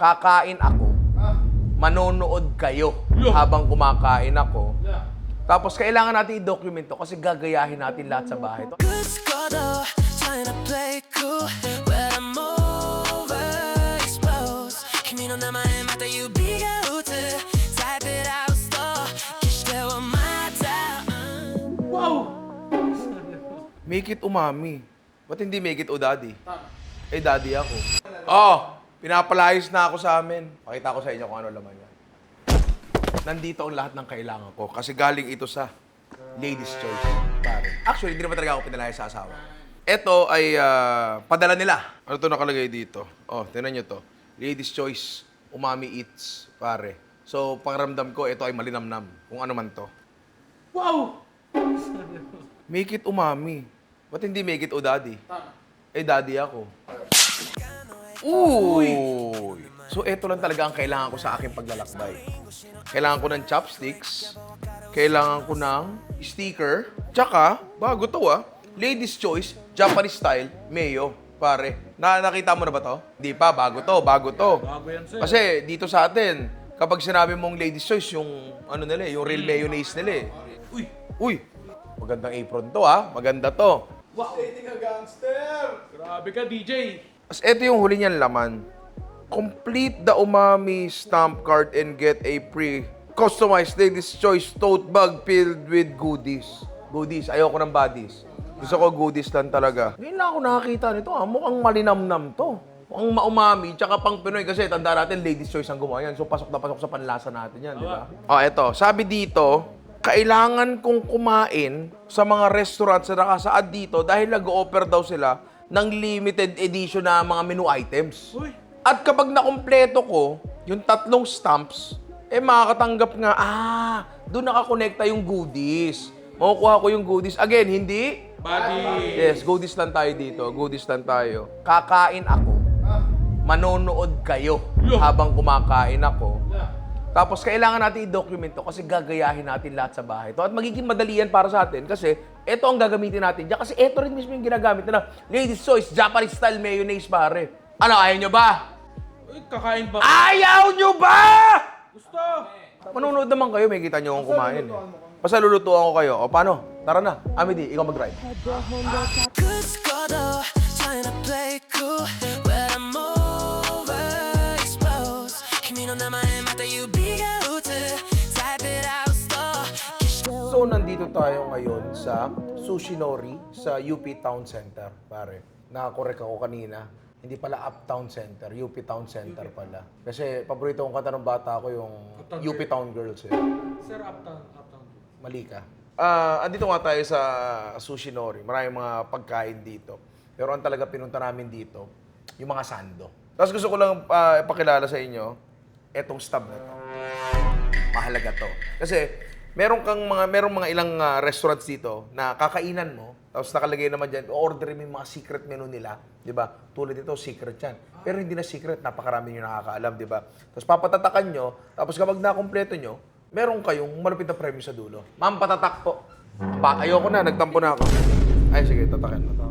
Kakain ako, manonood kayo habang kumakain ako. Tapos kailangan natin i-document to kasi gagayahin natin lahat sa bahay. Wow! Make it umami. Ba't hindi make it o daddy? Eh, daddy ako. Oh, pinapalayos na ako sa amin. Pakita ko sa inyo kung ano laman yan. Nandito ang lahat ng kailangan ko kasi galing ito sa Ladies' Choice. Pare. Actually, hindi naman talaga ako pinalayas sa asawa. Ito ay padala nila. Ano to nakalagay dito? Oh, tingnan nyo to. Ladies' Choice, Umami Eats, pare. So, pangramdam ko, ito ay malinamnam. Kung ano man to. Wow! Make it umami. Ba't hindi make it o daddy? Eh, daddy ako. Uy! So, eto lang talaga ang kailangan ko sa aking paglalakbay. Kailangan ko ng chopsticks. Kailangan ko ng sticker. Tsaka, bago to Ladies' Choice, Japanese style, mayo. Pare, nakita mo na ba to? Hindi pa, bago to. Bago yan, sir. Kasi dito sa atin, kapag sinabi mong Ladies' Choice, yung ano nila, yung real mayonnaise nila Uy! Uy! Magandang apron to Maganda to. Wow! Grabe ka, DJ! As ito yung huli niyan laman. Complete the umami stamp card and get a free customized Ladies' Choice tote bag filled with goodies. Goodies. Ayoko ng bodies. Gusto ko goodies lang talaga. Ngayon lang ako nakakita nito Mukhang malinamnam to. Mukhang maumami, tsaka pang Pinoy kasi tanda natin Ladies' Choice ang gumawa yan. So pasok na pasok sa panlasa natin yan, di ba? Eto. Sabi dito, kailangan kong kumain sa mga restaurants na nakasaad dito dahil nag-o-offer daw sila ng limited edition na mga menu items. Uy! At kapag nakumpleto ko, yung 3 stamps, makakatanggap nga, doon nakakonekta yung goodies. Makukuha ko yung goodies. Again, hindi? Buddy! Yes, goodies lang tayo dito. Goodies lang tayo. Kakain ako, manonood kayo habang kumakain ako. Tapos kailangan natin i-document to kasi gagayahin natin lahat sa bahay to. At magiging madali yan para sa atin kasi ito ang gagamitin natin dyan. Kasi ito rin mismo yung ginagamit nila. Ladies' Choice, Japanese style mayonnaise, pare. Ano, ayaw nyo ba? Uy, kakain ba? Ayaw nyo ba? Gusto! Manonood naman kayo, may kita nyo akong kumain. Basta lulutuan ko kayo. O paano? Tara na. Amity, ikaw mag-drive. So, nandito tayo ngayon sa Sushi Nori sa UP Town Center, pare. Nakakorek ako kanina. Hindi pala Uptown Center, UP Town Center pala. Kasi paborito kong kanta ng bata ko yung UP Town Girls. Sir, uptown. Mali ka. Andito nga tayo sa Sushi Nori. Maraming mga pagkain dito. Pero ang talaga pinunta namin dito, yung mga sando. Tapos gusto ko lang ipakilala sa inyo, etong stab na to. Mahalaga to. Kasi merong mga ilang restaurants dito na kakainan mo, tapos nakalagay naman dyan, orderin mo yung mga secret menu nila, di ba? Tulad dito, secret yan. Pero hindi na secret, napakarami nyo nakakaalam, di ba? Tapos papatatakan nyo, tapos kapag nakompleto nyo, meron kayong malupit na premyo sa dulo. Ma'am, patatak po. Ayoko na, nagtampo na ako. Ay, sige, tatakan mo na.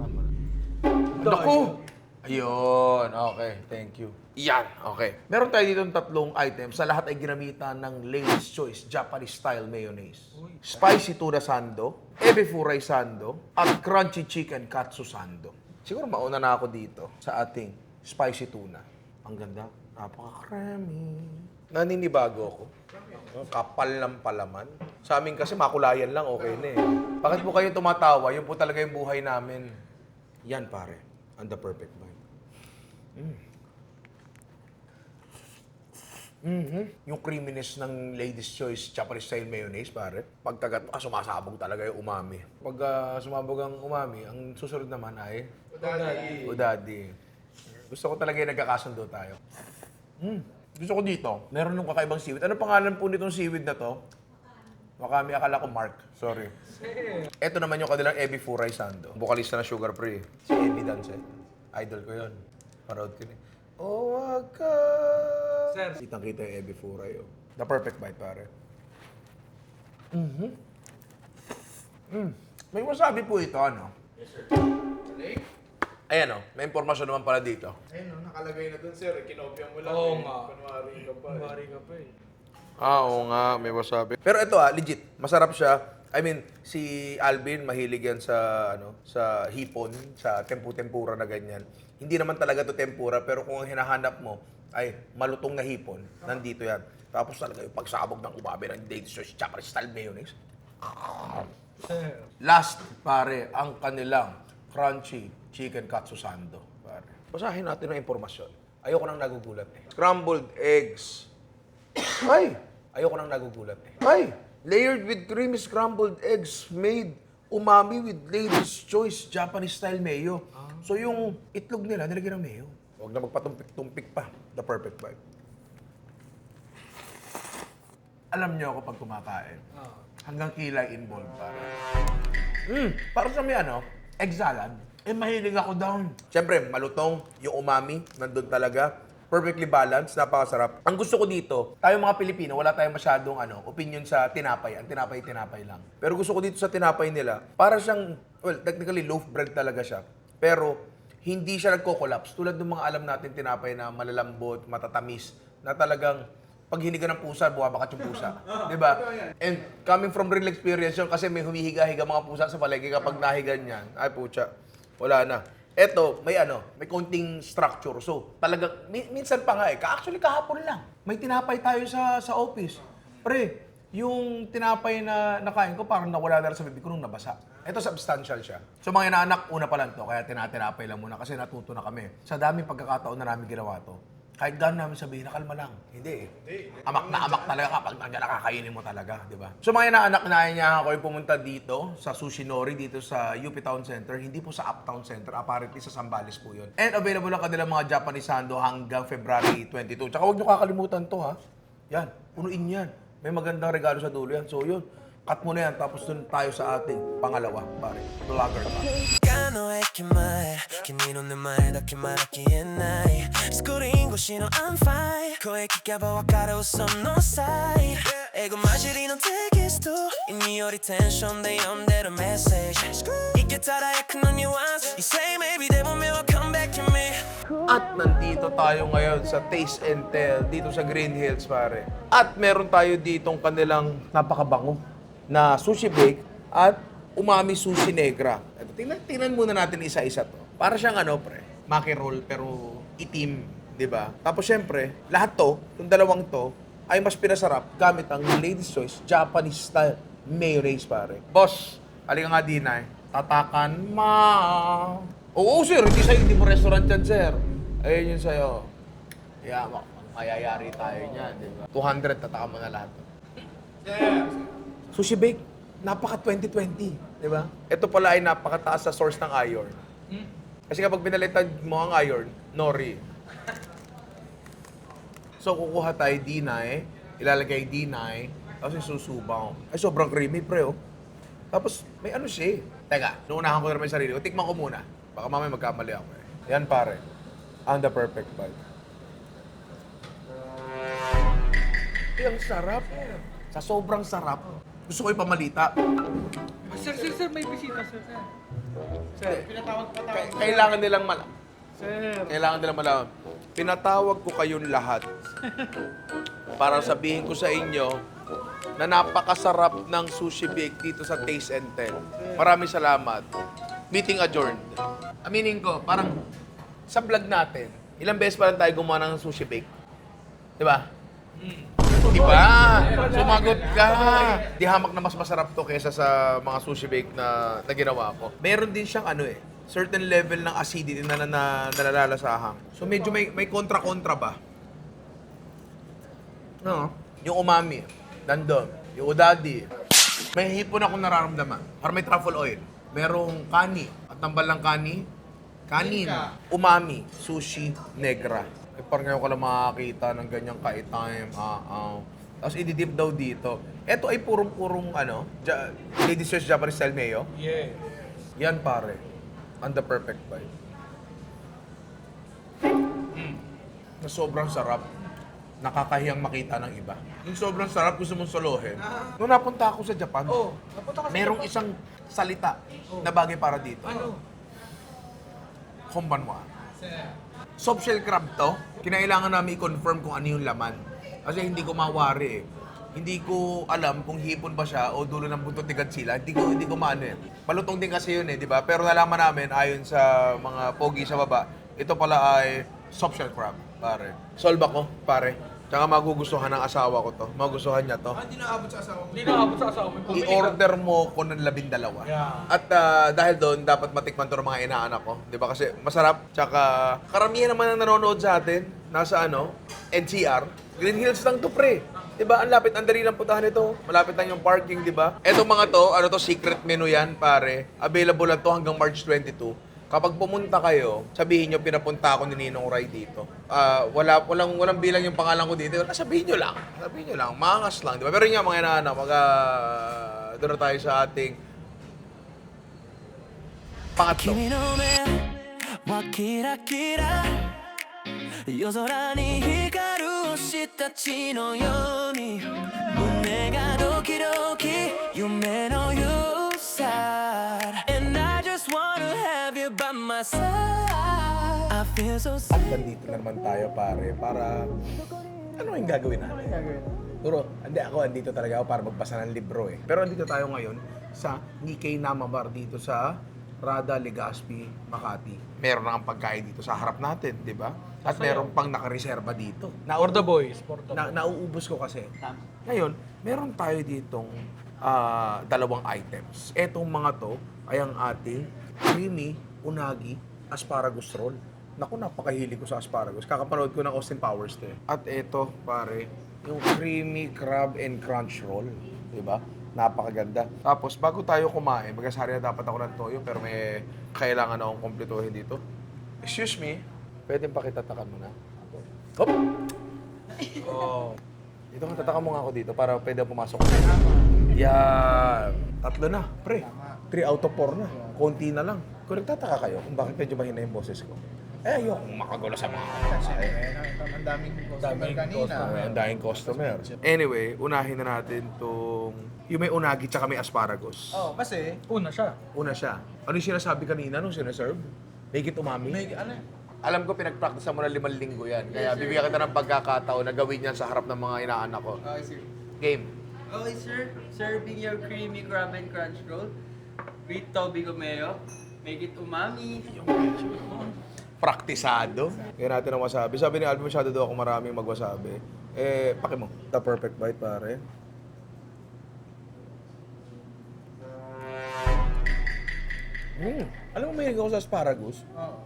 Naku! Ayun, okay, thank you. Yan, okay. Meron tayo dito 3 items. Sa lahat ay ginamitan ng Ladies' Choice Japanese style mayonnaise. Spicy tuna sando, ebi furai sando, at crunchy chicken katsu sando. Siguro mauna na ako dito sa ating spicy tuna. Ang ganda, napaka-creamy. Naninibago ako. Ang kapal ng palaman. Sa amin kasi makulayan lang, okay na Bakit po kayo tumatawa? Yun po talaga yung buhay namin. Yan pare, ang the perfect bite. Yung creaminess ng Ladies' Choice Japanese style mayonnaise, pare. Pagkagat mo, sumasabog talaga yung umami. Pag sumabog ang umami, ang susunod naman ay udadi. Gusto ko talaga yung nagkakasundo tayo. Gusto ko dito, meron nung kakaibang seaweed. Ano pangalan po nitong seaweed na to? Wakami, akala ko Mark. Sorry. Ito naman yung kanilang ebi furai sando. Bukalista na Sugar Free. Si Ebi Dance. Idol ko yun. Parood ko yun. Oh, wag ka. Sir. Kitang-kita yung ebi furai. The perfect bite, pare. May wasabi po ito, ano? Yes, sir. Ayan o, may impormasyon naman pala dito. Ayun, nakalagay na dun, sir. Kinopya mo lang. Oo nga. Kunwari ka pa. Mari ka pa eh. Oo nga, may wasabi. Pero ito legit. Masarap siya. I mean, si Alvin, mahilig yan sa, sa hipon, sa tempura na ganyan. Hindi naman talaga to tempura, pero kung ang hinahanap mo ay malutong na hipon, nandito yan. Tapos talaga yung pagsabog ng umabi ng date sauce, Japanese style mayonnaise. Sir. Last, pare, ang kanilang crunchy chicken katsusando, pare. Basahin natin ang impormasyon. Ayoko nang nagugulat eh. Scrambled eggs. Ay! Ayoko nang nagugulat eh. Ay! Layered with creamy scrambled eggs made umami with Lady's Choice Japanese style mayo. So yung itlog nila, nilagyan ng mayo. Huwag na magpatumpik-tumpik pa. The perfect bite. Alam niyo ako pag kumakain. Hanggang kilay involved, pare. Parang sa may egg salad. Eh, mahilig ako down. Siyempre, malutong, yung umami, nandun talaga. Perfectly balanced, napakasarap. Ang gusto ko dito, tayong mga Pilipino, wala tayong masyadong opinion sa tinapay. Ang tinapay lang. Pero gusto ko dito sa tinapay nila, para siyang, well, technically loaf bread talaga siya. Pero, hindi siya nagko-collapse. Tulad ng mga alam natin tinapay na malalambot, matatamis, na talagang pag hiniga ng pusa, buwabakat yung pusa. Di ba? And coming from real experience yun, kasi may humihiga-higa mga pusa sa palengke kapag nahiga niyan. Ay, pucha. Wala na. Eto, may konting structure. So, talagang, minsan pa nga actually kahapon lang. May tinapay tayo sa office. Pre, yung tinapay na nakain ko, parang nawala na rin sa bibig ko nung nabasa. Ito, substantial siya. So, mga inaanak, una pa lang to, kaya tinatinapay lang muna kasi natuto na kami. Sa daming pagkakataon na namin ginawa to, kahit gano'n namin sabihin, nakalma lang. Hindi eh. Amak na amak talaga kapag nandiyan nakakainin mo talaga, di ba? So mga inaanak, nainyahan ko yung pumunta dito sa Sushi Nori, dito sa UP Town Center, hindi po sa Uptown Center, apparently sa Zambales po yun. And available ang kanilang mga Japanese sando hanggang February 22. Tsaka huwag nyo kakalimutan to ha. Yan, punuin yan. May magandang regalo sa dulo yan. So yun, cut mo na yan, tapos dun tayo sa ating pangalawa, pare. Vlogger pa. 他の駅前君の名前だけまだ消えないスクリーン越しの I'm fine 声聞けばわかるそのサイン英語混じりのテキスト意味よりテンションで読んでるメッセージいけたら役のニュアンス You say maybe they won't ever come back to me At nandito tayo ngayon sa Taste and Tell, dito sa Green Hills, pare. At meron tayo ditong kanilang napakabango na sushi bake at umami sushi negra. Ito, tingnan muna natin isa-isa to. Para siyang pre, maki roll pero itim, di ba? Tapos syempre, lahat to, yung dalawang to, ay mas pinasarap gamit ang Lady's Choice Japanese style mayonnaise, pare. Boss, halika nga din tatakan ma. Oo, sir, hindi mo restaurant yan, sir. Ayun yun sa'yo. Yeah, mayayari tayo niyan, di ba? 200, tatakan mo na lahat. Sushi bake, napaka 2020. Di ba? Ito pala ay napakataas sa source ng iron. Kasi kapag pinalitan mo ang iron, nori. So, kukuha tayo D9, ilalagay D9, tapos susubaw. Ay, sobrang creamy, pre, oh. Tapos, may siya eh. Teka, nuunahan ko na naman yung sarili ko. Tikman ko muna. Baka mamaya magkamali ako eh. Yan, pare. Ang the perfect bite. Ang sarap. Sa sobrang sarap, gusto ko ipamalita. Sir, may bisita, sir. Sir, Kailangan nilang malaman. sir. Kailangan nilang malaman. Pinatawag ko kayong lahat para sabihin ko sa inyo na napakasarap ng sushi bake dito sa Taste and Tell. Maraming salamat. Meeting adjourned. Aminin ko, parang sa vlog natin, ilang beses pa lang tayo gumawa ng sushi bake. Di ba? Di ba? Sumagot ka. Di hamak na mas masarap to kaysa sa mga sushi bake na ginawa ko. Meron din siyang certain level ng acidity na nalalasahan. So medyo may kontra-kontra ba? No? Yung umami, nandun. Yung udadi. May hipon akong nararamdaman. Parang may truffle oil. Merong kani. At tambal ng kani, kanin. Umami, sushi, negra. Eh, parang ngayon ko lang makakita ng ganyang ka-time. Tapos i-dip daw dito. Ito ay purong-purong Lady's Choice Japanese style mayo. Yeah. Yan pare. And the perfect bite. Na sobrang sarap. Nakakahiyang makita ng iba. Yung sobrang sarap, gusto mong solohin. Nung napunta ako sa Japan, Napunta ka sa merong isang salita na bagay para dito. Ano? Konbanwa. Soft shell crab to. Kinailangan namin i-confirm kung ano yung laman. Kasi hindi ko mawari eh. Hindi ko alam kung hipon ba siya o dulo ng buntot ni Godzilla. Hindi ko maano eh. Palutong din kasi yun eh, di ba? Pero nalaman namin ayon sa mga pogi sa baba, ito pala ay soft shell crab, pare. Solve ako, pare. Tsaka magugustuhan ng asawa ko to. Magugustuhan niya to. Hindi na abot sa asawa mo. Hindi na abot sa asawa mo. Bumili ka. I-order mo ko ng 12. Yeah. At dahil doon, dapat matikman to ng mga inaanak ko. Di ba? Kasi masarap. Tsaka karamihan naman ang nanonood sa atin. Nasa NCR. Green Hills lang to, pre. Di ba? Ang lapit, ang dali lang putahan ito. Malapit lang yung parking, di ba? Etong mga to, secret menu yan, pare. Available lang to hanggang March 22. Kapag pumunta kayo, sabihin nyo, pinapunta ako ni Ninong Ray dito. Walang bilang yung pangalan ko dito. Sabihin nyo lang. Sabihin nyo lang. Maangas lang, di ba? Pero yun nga, mga inaanak, doon na tayo sa ating pangatlo. 君の目はキラキラ夜空に光る星たちのように胸がドキドキ夢のよさ And I just wanna have you by my side I feel so At nandito na naman tayo, pare, para... Ano yung gagawin natin? Puro, andito talaga ako para magbasa ng libro eh. Pero andito tayo ngayon sa Nikkei Namabar dito sa Rada, Legazpi, Makati. Meron na ang pagkain dito sa harap natin, di ba? At meron pang nakareserba dito. For the boys. Nauubos ko kasi. Ngayon, meron tayo ditong dalawang items. Etong mga to ay ang ating creamy unagi asparagus roll. Naku, napakahilig ko sa asparagus. Kakapanood ko ng Austin Powers to eh. At eto, pare, yung creamy crab and crunch roll. Diba? Napakaganda. Tapos, bago tayo kumain, magkasari na dapat ako ng toyo, pero may kailangan akong kumpletuhin dito. Excuse me, pwedeng pakitatakan mo na? Hop! Oh. Dito nga, tatakan mo nga ako dito para pwede pumasok. Yan. 3 na, pre. 3 out of 4 na. Konti na lang. Kung nagtataka kayo kung bakit medyo mahina yung boses ko, ayokong makagulo sa mga Ang daming customer kanina. ang daming customer. Anyway, unahin na natin tong yung may unagi tsaka may asparagus. Oh, kasi, Una siya. Una siya. Ano yung sinasabi kanina nung sinaserve? Make it umami? Alam ko pinag-practice mo na 5 linggo yan. Kaya bibigyan kita ng pagkakataon na gawin yan sa harap ng mga inaanak ko. okay, sir. Game. Okay, sir. Serving your creamy crab and crunch roll with Tobigo mayo. Make it umami. Praktisado. Kaya natin ang wasabi. Sabi ni Alvin, masyado daw ako maraming magwasabi. Paki mo. The perfect bite, pare. Alam mo, mahilig ako sa asparagus. Oo.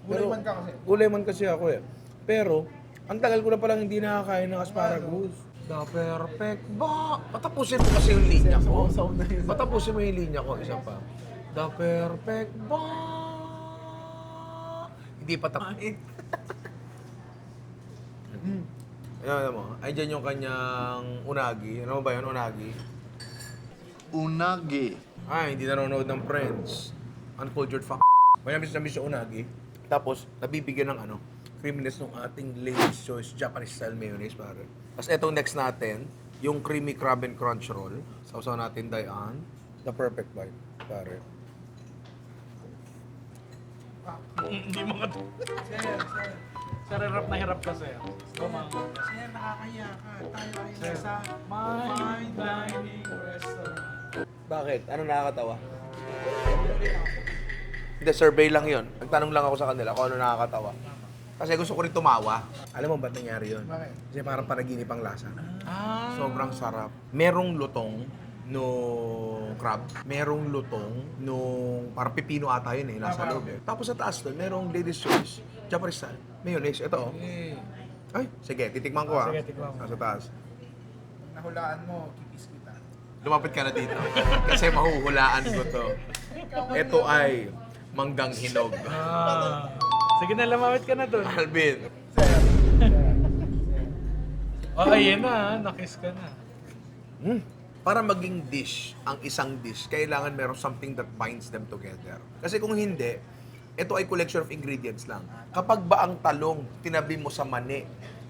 Gulay man ka kasi. Gulay man kasi ako eh. Pero, ang tagal ko na palang hindi nakakain ng asparagus. The perfect ba? Patapusin mo kasi yung linya ko. Patapusin mo yung linya ko. Isa pa. The perfect ba? Hindi pa tapos. Ayan mo. Ay, dyan yung kanyang unagi. Ano ba yun, unagi? Unagi. Ay, hindi nanonood ng Friends. Uncultured fuck. May namis yung unagi. Tapos, nabibigyan ng creaminess ng ating Lady's Choice Japanese style mayonnaise, pare. Tapos, etong next natin, yung creamy crab and crunch roll. Sausaw natin dayan. The perfect bite, pare. Hindi mo Sir, hirap ka, sir. Kumang. Sir, nakakaya ka. Tayo ay Sir. nasa Fine dining restaurant. Bakit? Ano nakakatawa? Hindi, survey lang yun. Nagtanong lang ako sa kanila kung ano nakakatawa. Kasi gusto ko rin tumawa. Alam mo ba't nangyari yun? Bakit? Kasi parang panaginip ang lasa. Sobrang sarap. Merong lutong nung crab. Merong lutong nung parang pipino ata yun eh, nasa loob eh. Tapos sa taas doon, merong Lady's Choice, Japanese style, mayonnaise. Ito oh. Ay, sige, titikman ko Sige, tikman mo. Nasa taas. Nahulaan mo, kikis kita. Lumapit ka na dito. Kasi mahuhulaan ko to. Ito ay manggang hinog. Sige na, lamawit ka na dun. Alvin. Ayun na, nakiss ka na. Para maging dish, ang isang dish, kailangan meron something that binds them together. Kasi kung hindi, ito ay collection of ingredients lang. Kapag ba ang talong, tinabi mo sa mani,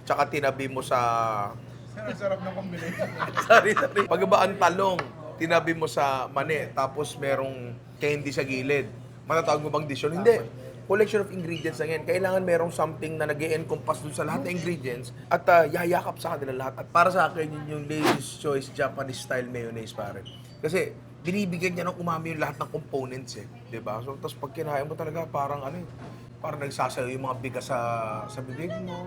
tsaka tinabi mo sa... Sir, ang sarap ng combination. sorry. Pag ba ang talong, tinabi mo sa mani, tapos merong candy sa gilid, matatawag mo bang dish yun? Hindi. collection of ingredients lang yan. Kailangan merong something na nag-e-encompass dun sa lahat ng ingredients at yayakap sa kanila lahat. At para sa akin, yun yung Lady's Choice Japanese style mayonnaise, pare. Kasi binibigyan niya ng umami yung lahat ng components eh. Diba? So, tapos pag kinain mo talaga, parang ano eh, parang nagsasayo yung mga bigas sa bibig mo.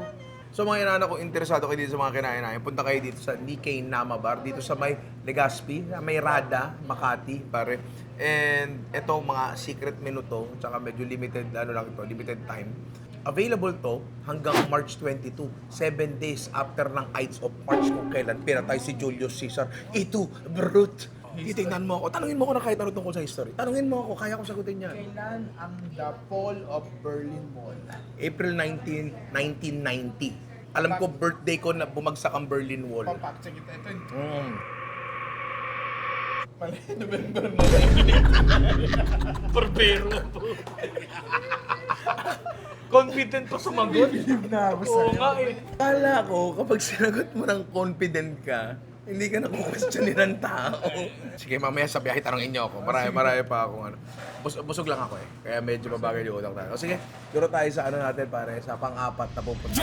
So mga inaanak ko, interesado kayo dito sa mga kinain namin, punta kayo dito sa Nikkei Nama Bar, dito sa may Legazpi, may Rada, Makati, pare. And ito, mga secret menu to, tsaka medyo limited, limited time. Available to hanggang March 22, 7 days after ng Ides of March kung kailan pinatay si Julius Caesar. Ito, brute! Titingnan mo ako. Tanungin mo ako na kahit ano tungkol sa history. Tanungin mo ako, kaya ko sagutin yan. Kailan ang The Fall of Berlin Wall? April 19, 1990. Alam ko, birthday ko na bumagsak ang Berlin Wall. Papak, check it. Ito yung pala, November na Barbero. Confident pa sumagot. na ako Oo nga eh. Kala ko, kapag sinagot mo ng confident ka, hindi ka naku-questionin ng tao. Sige, mamaya sa biyahe, tanongin niyo ako. Marami pa akong ano. Busog lang ako eh. Kaya medyo mabagay yung utak tayo. O sige, duro tayo sa ano natin pare, sa pang-apat na pupunta.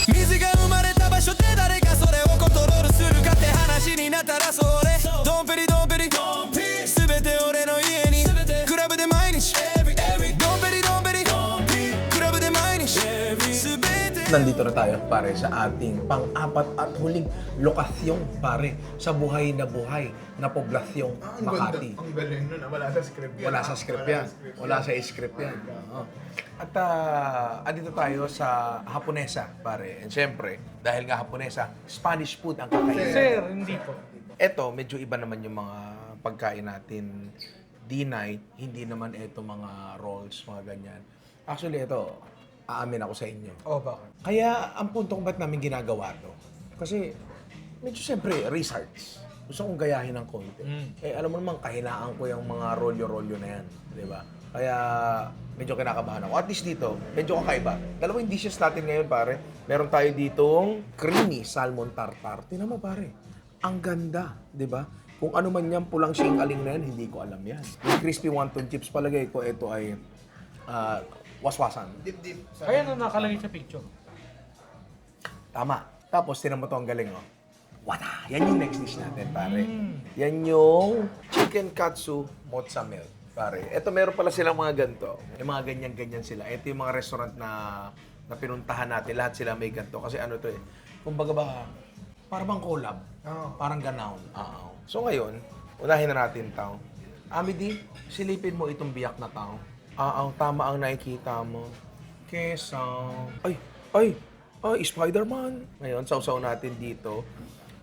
水が生まれた場所で誰がそれをコントロールするかって話になったらそれドンペリドンペリ全て俺の家にクラブで毎日ドンペリドンペリクラブで毎日全て Nandito na tayo pare sa ating pang-apat at huling lokasyon pare sa buhay na poblasyong Makati. Ang galing nun, wala sa script yan. Wala sa script yan. Wala sa script yan. Oo. At andito tayo sa Haponesa, pare. And syempre, dahil nga Haponesa, Spanish food ang kakainin. Sir, hindi po. Eto, medyo iba naman yung mga pagkain natin. D-night, hindi naman eto mga rolls, mga ganyan. Actually, ito, aamin ako sa inyo. Oh, bakit? Kaya ang punto kung ba't namin ginagawa to, kasi medyo siyempre research. Gusto kong gayahin ng konti. Eh alam mo naman, kahinaan ko yung mga rolyo-rolyo na yan. Di ba? Kaya medyo kinakabahan ako. At least dito, medyo kakaiba. Dalawang dishes natin ngayon pare. Meron tayo ditong creamy salmon tartar. Tingnan mo pare, ang ganda. Di ba? Kung ano man yan, pulang sing-aling na yan, hindi ko alam yan. Yung crispy wonton chips, palagay ko, ito ay waswasan. Dip. Kaya na nakalagay sa picture. Tama. Tapos, tinan mo to ang galing, oh. Wata! Yan yung next dish natin, pare. Yan yung chicken katsu mozzamel, pare. Ito, meron pala silang mga ganito. Yung mga ganyan-ganyan sila. Ito yung mga restaurant na pinuntahan natin. Lahat sila may ganito. Kasi ano to eh. Kumbaga ba, parang bang collab. Parang ganaw. So ngayon, unahin na natin tao. Amity, silipin mo itong biyak na tao. Tama ang nakikita mo. Kesang. Ay, Spider-Man. Ngayon, sausaw natin dito.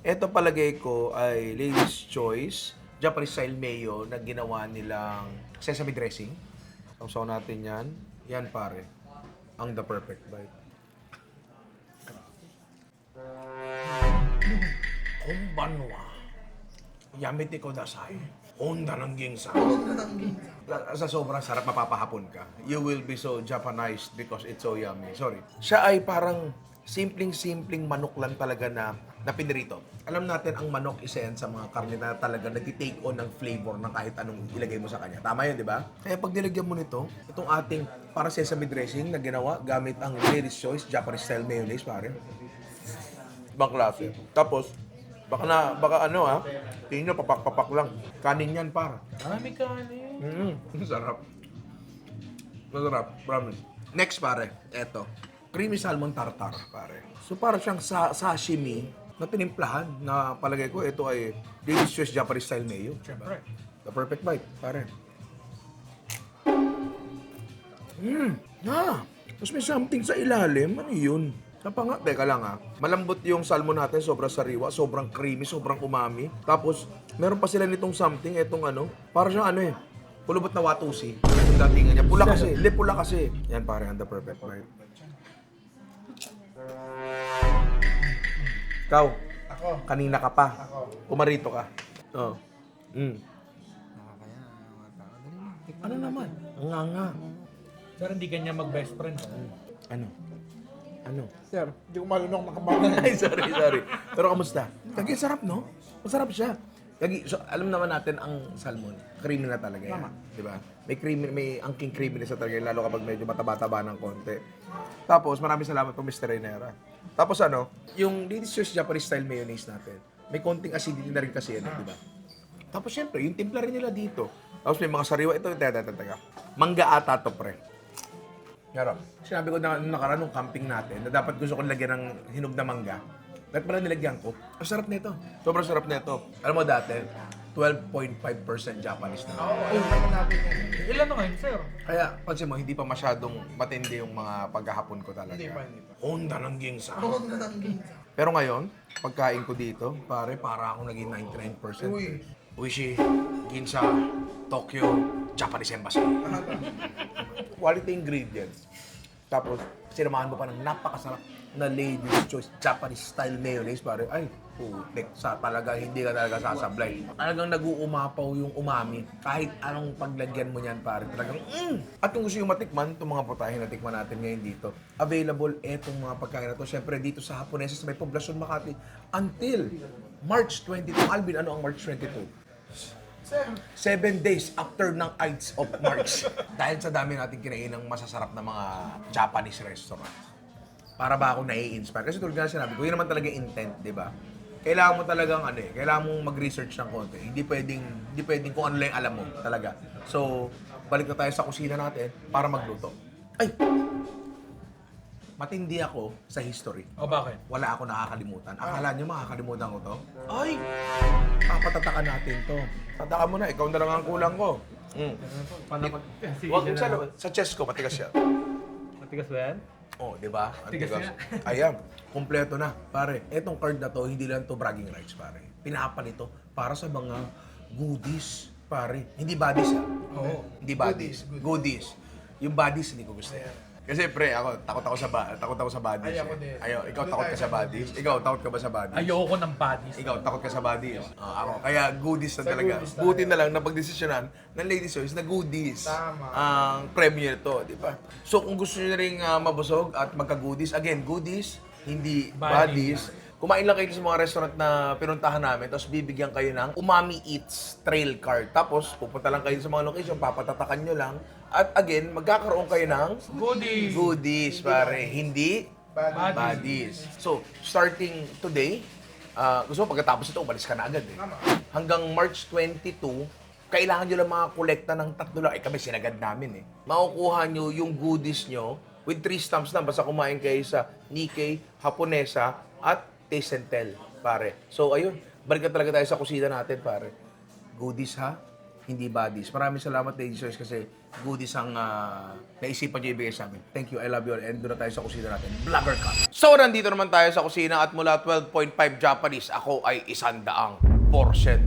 Ito palagay ko ay Lady's Choice, Japanese style mayo na ginawa nilang sesame dressing. Sausaw natin yan. Yan pare. Ang the perfect bite. Konbanwa. Yamete kodasai. Honda ng ginsa. Sa sobrang sarap, mapapahapon ka. You will be so Japanized because it's so yummy. Sorry. Siya ay parang simpleng manok lang talaga na pinirito. Alam natin, ang manok isa yan sa mga karne na talaga nag-take on ng flavor ng kahit anong ilagay mo sa kanya. Tama yun, di ba? Kaya pag nilagyan mo nito, itong ating para sesame dressing na ginawa gamit ang Lady's Choice Japanese style mayonnaise, pare. Ibang klase. Tapos, baka tingin nyo, papak lang. Kanin yan, par. May kanin. Masarap. Masarap, promise. Next, pare, eto. Creamy salmon tartar, pare. So, para siyang sashimi na tinimplahan na palagay ko, ito ay Lady's Choice Japanese style mayo. Siyempre. The perfect bite, pare. Tapos may something sa ilalim. Ano yun? Teka lang malambot yung salmon natin, sobrang sariwa, sobrang creamy, sobrang umami. Tapos, meron pa sila nitong something, etong para siyang pulubot na watusi. Yung datingan niya. Pula kasi. Yan pare, ang the perfect bite. Ikaw, Ako. kanina ka pa. Ako. Umarito ka. Oh. Ano naman? Ang nga. Sir, hindi ganyan mag-best friend. Ano? Sir, hindi ko malunok makabangan. Ay, sorry. Pero kamusta? Kagaya sarap, no? Masarap siya. So, alam naman natin ang salmon, creamy na talaga yan. Di ba? May creamy, may angking creaminess na talaga yan, lalo kapag medyo mataba-taba ng konti. Tapos, maraming salamat po, Mr. Renera. Tapos yung Ladies Choice Japanese style mayonnaise natin, may konting acidity na rin kasi yan, di ba? Tapos, syempre, yung timpla rin nila dito. Tapos, may mga sariwa. Ito, teka. Mangga ata to, pre. Yarap. Sinabi ko na nung nakaraan nung camping natin na dapat gusto ko lagyan ng hinog na mangga. Dapat pala nilagyan ko. Ang sarap nito. Sobrang sarap nito. Alam mo dati, 12.5% Japanese na. Ilan na ngayon, sir? Kaya, pansin mo, hindi pa masyadong matindi yung mga paghahapon ko talaga. Hindi pa. Honda ng ginsa. Pero ngayon, pagkain ko dito, para ako naging 99%. Uishi, ginsa, Tokyo, Japanese Embassy. Quality ingredients. Tapos, sinamahan mo pa ng napakasarap na Ladies Choice Japanese style mayonnaise, pare. Ay, putik sa talaga, hindi ka talaga sasablay. Talagang nag-uumapaw yung umami. Kahit anong paglagyan mo niyan, pare. Talagang, At kung gusto yung matikman, itong mga putahe na tikman natin ngayon dito, available etong mga pagkain na to. Siyempre, dito sa Haponesa, sa may Poblacion, Makati, until March 22. Alvin, ano ang March 22? 7 days after ng Ides of March. Dahil sa dami natin kinain ng masasarap na mga Japanese restaurants. Para ba ako nai-inspire? Kasi tulad nga sinabi ko, yun naman talaga intent, di ba? Kailangan mo talagang kailangan mong mag-research ng konti. Hindi pwedeng kung ano lang yung alam mo talaga. So, balik na tayo sa kusina natin para magluto. Ay! Matindi ako sa history. O bakit? Wala ako nakakalimutan. Akala nyo makakalimutan ko to? Ay! Papatatakan natin to. Tataka mo na, ikaw na lang ang kulang ko. Wag sa chest ko, matigas siya. Matigas ba yan? Oh, di ba? Ang Tigas tigas. Ayan, kumpleto na. Pare, etong card na to, hindi lang to bragging rights, pare. Pinapal ito para sa mga goodies, pare. Hindi bodies, ha? Oo. Hindi bodies. Goodies. Yung bodies, hindi ko gusto yan. Kasi pre, ako, takot ako sa bodies. Ay, ako din. Ikaw takot ka sa bodies? Ikaw, takot ka ba sa bodies? Ayoko ng bodies. Ikaw, takot ka sa bodies? Ako, kaya goodies na talaga. goodies tayo. Buti na lang na pagdesisyonan ng Ladies Choice na goodies. Tama. Ang premiere to, di ba? So kung gusto nyo ring mabusog at magka-goodies, again, goodies, hindi bodies. Kumain lang kayo sa mga restaurant na pinuntahan namin, tapos bibigyan kayo ng Umami Eats Trail Card. Tapos pupunta lang kayo sa mga location, papatatakan nyo lang. At again, magkakaroon kayo ng Goodies. goodies, pare. Hindi Bodies. bodies. So, starting today, gusto mo pagkatapos ito, umalis ka na agad eh. Hanggang March 22, kailangan nyo lang makakolekta ng 3 lang. Kami sinagad namin eh. Makukuha nyo yung goodies nyo with 3 stamps na basta kumain kayo sa Nikkei, Haponesa, at Taste and Tell, pare. So, ayun. Balik na talaga tayo sa kusina natin, pare. Goodies ha? Hindi bodies. Maraming salamat, Ladies Choice, kasi goodies ang naisipan nyo ibigay sa amin. Thank you, I love you all. And doon na tayo sa kusina natin. Vlogger ka. So, nandito naman tayo sa kusina at mula 12.5 Japanese, ako ay 100%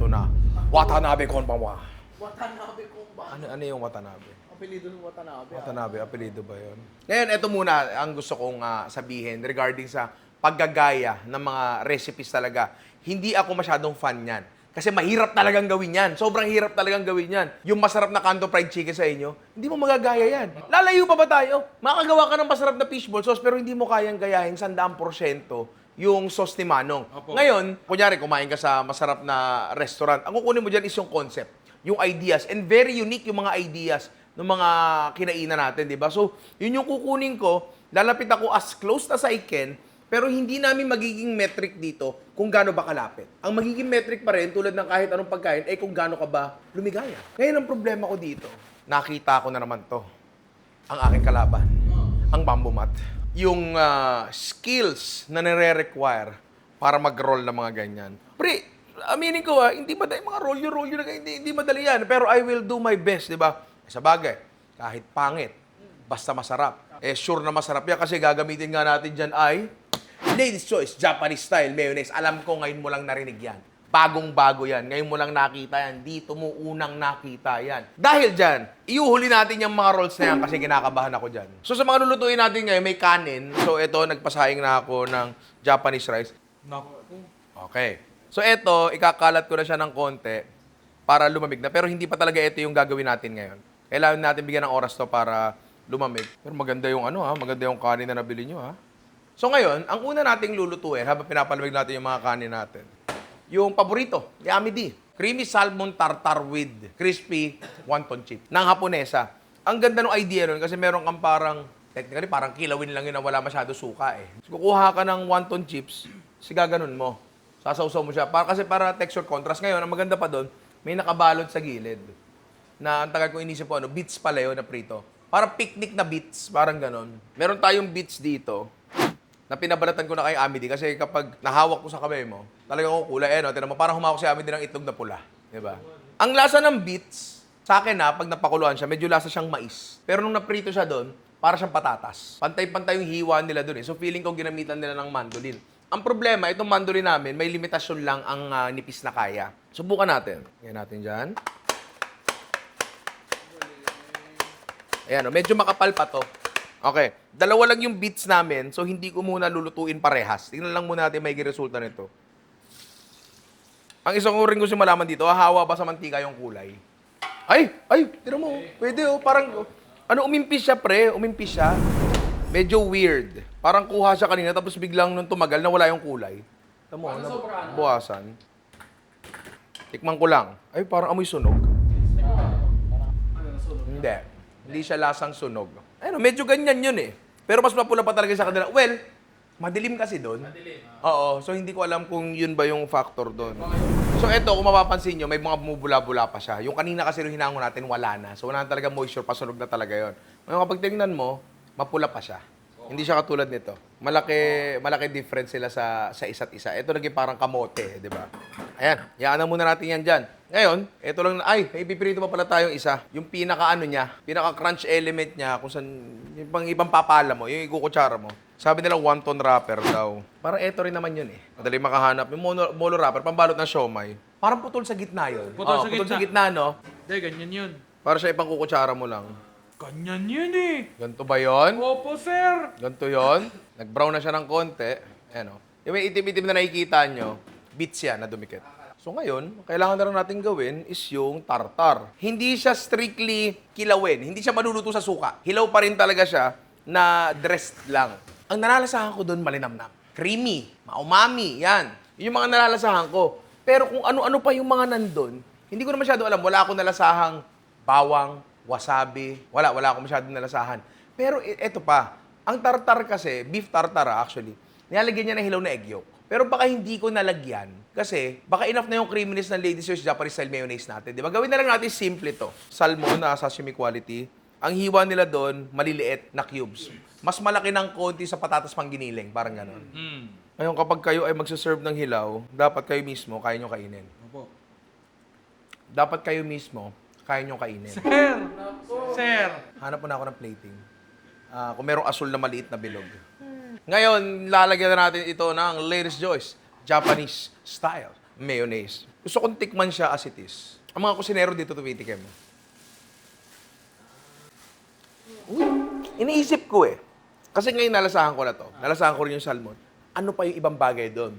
na. Watanabe konbanwa. Watanabe Kumba. Ano yung Watanabe? Apelido ng Watanabe. Watanabe, apelido ba yun? Ngayon, ito muna ang gusto kong sabihin regarding sa paggagaya ng mga recipes talaga. Hindi ako masyadong fan yan. Kasi mahirap talagang gawin yan. Sobrang hirap talagang gawin yan. Yung masarap na kanto fried chicken sa inyo, hindi mo magagaya yan. Lalayo pa ba tayo? Makagawa ka ng masarap na fishball sauce pero hindi mo kayang gayahin 100% yung sauce ni Manong. Ngayon, kunyari kumain ka sa masarap na restaurant, ang kukunin mo dyan is yung concept, yung ideas, and very unique yung mga ideas ng mga kinainan natin, di ba? So, yun yung kukunin ko, lalapit ako as close as I can, pero hindi namin magiging metric dito kung gaano ba kalapit. Ang magiging metric pa rin, tulad ng kahit anong pagkain, ay kung gaano ka ba lumigaya. Ngayon, ang problema ko dito, nakita ko na naman to, ang aking kalaban, ang bamboo mat. Yung skills na nire-require para mag-roll ng mga ganyan. Pre, aminin ko hindi madali mga roll na ganyan, hindi madali yan. Pero I will do my best, di ba? Sa bagay, kahit pangit, basta masarap. Sure na masarap yan kasi gagamitin nga natin dyan ay Ladies Choice Japanese Style Mayonnaise. Alam ko ngayon mo lang narinig yan. Bagong-bago yan. Ngayon mo lang nakita yan. Dito mo unang nakita yan. Dahil dyan, iuhuli natin yung mga rolls na yan kasi kinakabahan ako dyan. So sa mga lulutuin natin ngayon, may kanin. So ito, nagpasahing na ako ng Japanese rice. Naku. Okay. So ito, ikakalat ko na siya ng konti para lumamig na. Pero hindi pa talaga ito yung gagawin natin ngayon. Kailangan natin bigyan ng oras to para lumamig. Pero maganda yung maganda yung kanin na nabili nyo So ngayon, ang una nating lulutuin habang pinapalamig natin yung mga kanin natin, yung paborito, Yami D. Creamy salmon tartar with crispy wonton chip ng Haponesa. Ang ganda ng idea nun kasi meron kang parang, technically parang kilawin lang yun na wala masyado suka eh. So, kukuha ka ng wonton chips, sigaganon mo. Sasawsaw mo siya. Kasi para texture contrast. Ngayon, ang maganda pa doon, may nakabalot sa gilid. Na ang tagal ko inisip ko, beets pala yun na prito. Parang picnic na beets, parang ganon. Meron tayong beets dito na pinabalatan ko na kay Amity kasi kapag nahawak ko sa kamay mo, talaga ko kulay. Tinan mo, parang humawak si Amity ng itlog na pula. Diba? Ang lasa ng beets, sa akin pag napakuluan siya, medyo lasa siyang mais. Pero nung naprito siya doon, para siyang patatas. Pantay-pantay yung hiwa nila doon eh. So feeling ko ginamitan nila ng mandolin. Ang problema, itong mandolin namin, may limitasyon lang ang nipis na kaya. Subukan natin. Ngayon natin dyan. Ayan, medyo makapal pa to. Okay. Dalawa lang yung beets namin, so hindi ko muna lulutuin parehas. Tingnan lang muna natin may resulta nito. Ang isang ring gusto malaman dito, hawa ba sa mantika yung kulay? Ay, tira mo. Pwede parang, umimpis siya pre, umimpis siya. Medyo weird. Parang kuha siya kanina, tapos biglang nung tumagal, nawala yung kulay. Tamo, buwasan. Tikman ko lang. Ay, parang amoy sunog. Hindi siya lasang sunog. Medyo ganyan yun eh. Pero mas mapula pa talaga sa kanila. Well, madilim kasi doon. Oo, so hindi ko alam kung yun ba yung factor doon. So eto, kung mapapansin nyo, may mga bumubula-bula pa siya. Yung kanina kasi yung hinango natin, wala na. So wala na talaga moisture, pasunog na talaga yun. Ngayon kapag tingnan mo, mapula pa siya. Hindi siya katulad nito. Malaki difference sila sa isa't isa. Ito naging parang kamote, di ba? Ayan, yaanan muna natin yan dyan. Ngayon, ito lang, may pipirito pa pala tayong isa. Yung pinaka-crunch element niya, kung saan, yung pang ibang papala mo, yung ikukutsara mo. Sabi nila wonton wrapper daw. Parang ito rin naman yun eh. Madali makahanap. Yung molo wrapper, pambalot ng siomay. Parang putol sa gitna yun. Putol sa gitna. No? Hindi, ganyan yun. Para siya ipang kukutsara mo lang. Ganyan yun eh. Ganito ba yun? Opo, sir. Ganito yun. Nag-brown na siya ng konti. Ayan o. Yung may itim-itim na nakikita nyo, beets yan na dumikit. So ngayon, kailangan na lang natin gawin is yung tartar. Hindi siya strictly kilawin. Hindi siya maluluto sa suka. Hilaw pa rin talaga siya na dressed lang. Ang nalalasahan ko doon, malinamnam. Creamy, maumami, yan. Yun yung mga nalalasahan ko. Pero kung ano-ano pa yung mga nandun, hindi ko na masyado alam. Wala akong nalasahang bawang, wasabi. Wala akong masyadong nalasahan. Pero eto pa, ang tartar kasi, beef tartar actually, nilalagyan niya ng hilaw na egg yolk. Pero baka hindi ko nalagyan kasi baka enough na yung creaminess ng Ladies Choice Japanese style mayonnaise natin. Di ba? Gawin na lang natin simple to. Salmon na sashimi quality. Ang hiwa nila doon, maliliit na cubes. Mas malaki ng konti sa patatas pang giniling. Parang ganon. Ngayon, kapag kayo ay magsaserve ng hilaw, dapat kayo mismo kaya nyo kainin. Opo. Dapat kayo mismo kaya nyo kainin. Sir. Hanap mo na ako ng plating. Kung merong asul na maliit na bilog. Ngayon, lalagyan na natin ito ng Ladies Choice Japanese style mayonnaise. Gusto kong tikman siya as it is. Ang mga kusinero dito tumitikim. Iniisip ko eh. Kasi ngayon nalasahan ko na to. Nalasahan ko rin yung salmon. Ano pa yung ibang bagay doon?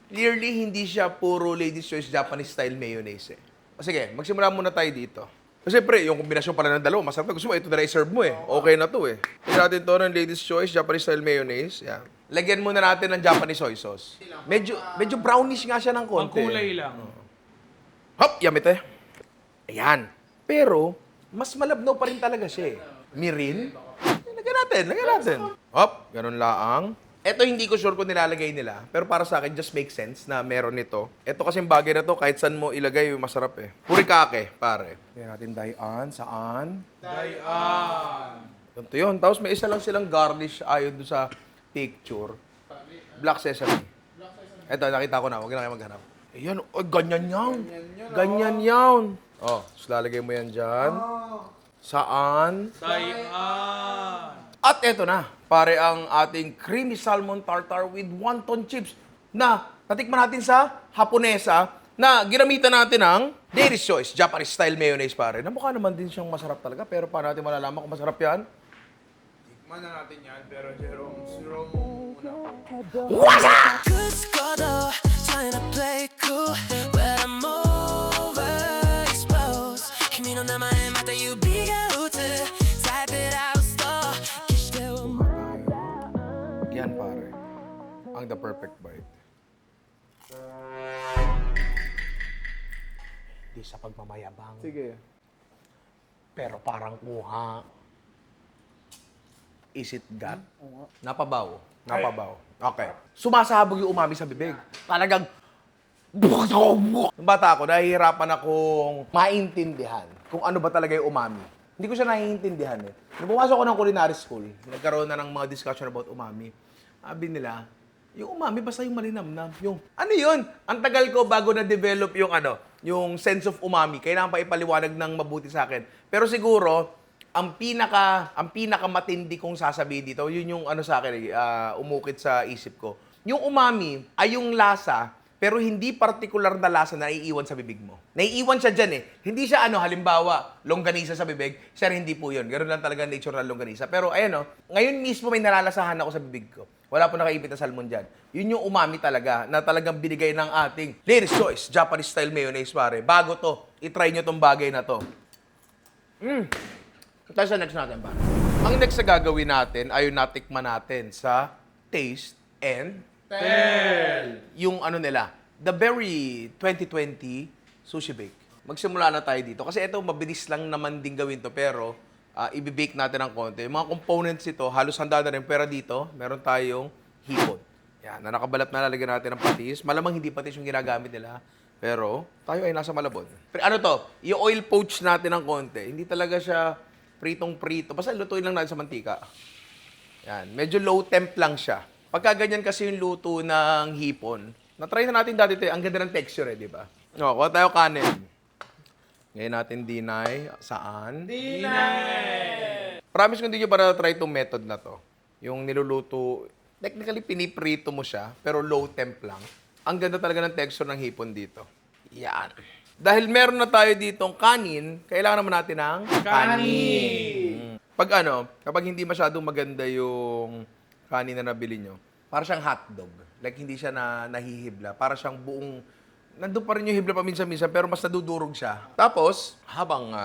Clearly, hindi siya puro Ladies Choice Japanese style mayonnaise eh. Sige, magsimula muna tayo dito. Kasi pre, yung kombinasyon pala ng dalawa, masarap na. Gusto mo, ito na i-serve mo eh. Okay na to eh. Tignan natin to ng Ladies Choice Japanese style mayonnaise. Yan. Lagyan muna natin ng Japanese soy sauce. Medyo brownish nga siya ng konti. Ang kulay lang. Hop! Yummy te. Ayan. Pero, mas malabnaw pa rin talaga siya eh. Mirin. Lagyan natin. Hop! Ganun laang. Ito hindi ko sure kung nilalagay nila. Pero para sa akin, just make sense na meron nito. Ito kasing bagay na to, kahit saan mo ilagay, masarap eh. Purikake, pare. Lagyan natin dayan. Saan? Dayan. Ganito yun. Tapos may isa lang silang garnish ayon doon sa picture. Black sesame. Ito, nakita ko na. Huwag na kayo maghanap. Ayan. Oh, ganyan yan. Ganyan yan. Oh, so lalagay mo yan dyan. Saan? Dayan. At eto na, pare ang ating creamy salmon tartar with wonton chips na natikman natin sa Haponesa na ginamitan natin ng Ladies Choice Japanese style mayonnaise, pare. Na mukha naman din siyang masarap talaga, pero paano natin malalaman kung masarap yan? Tikman na natin yan, pero Jerome muna. Good score though, trying to play cool, but I'm overexposed.君の名前また指が打つ Type it out slow. Yan, pare. Ang the perfect bite. sa pagmamayabang. Sige. Pero parang kuha. Is it that? Napabaw. Napabaw. Okay. Sumasabog yung umami sa bibig. Talagang... Nung bata ako, nahihirapan akong maintindihan kung ano ba talaga yung umami. Hindi ko siya naiintindihan eh. Nung pumasok ako ng culinary school, nagkaroon na ng mga discussion about umami. Sabi nila, yung umami basta yung malinamnam. Yung, ano yun? Ang tagal ko bago na-develop yung yung sense of umami. Kailangan pa ipaliwanag ng mabuti sa akin. Pero siguro, ang pinaka matindi kong sasabihin dito, yun yung sa akin, umukit sa isip ko. Yung umami ay yung lasa, pero hindi partikular na lasa na naiiwan sa bibig mo. Naiiwan siya dyan eh. Hindi siya halimbawa, longganisa sa bibig. Sir, hindi po yun. Ganoon lang talaga nature ng longganisa. Pero ayan ngayon mismo may nalalasahan ako sa bibig ko. Wala po nakaipit na salmon dyan. Yun yung umami talaga, na talagang binigay ng ating Lady's Choice, Japanese style mayonnaise pare. Bago to, itry nyo tong bagay na to. Tayo sa next natin pare. Ang next na gagawin natin ay yung natikman natin sa Taste and yung nila, the very 2020 sushi bake. Magsimula na tayo dito. Kasi ito, mabilis lang naman din gawin to, pero i-bake natin ng konti. Yung mga components ito, halos handa na rin. Pero dito, meron tayong hipon. Yan, na nakabalat na lalagyan natin ng patis. Malamang hindi patis yung ginagamit nila. Pero tayo ay nasa Malabon. Pero yung oil poach natin ng konti. Hindi talaga siya pritong-prito. Basta lutuin lang natin sa mantika. Yan, medyo low temp lang siya. Pagka ganyan kasi yung luto ng hipon, na-try na natin dati ito, ang ganda ng texture di ba? Kuha tayo kanin. Ngayon natin dinay. Saan? Dinay! Promise ko hindi nyo para try itong method na to. Yung niluluto, technically piniprito mo siya, pero low temp lang. Ang ganda talaga ng texture ng hipon dito. Yan. Dahil meron na tayo ditong kanin, kailangan naman natin ng kanin. Kapag hindi masyadong maganda yung kanin na nabili nyo, para siyang hotdog. Like, hindi siya nahihibla. Para siyang buong... Nandun pa rin yung hibla paminsan-minsan, pero mas nadudurog siya. Tapos, habang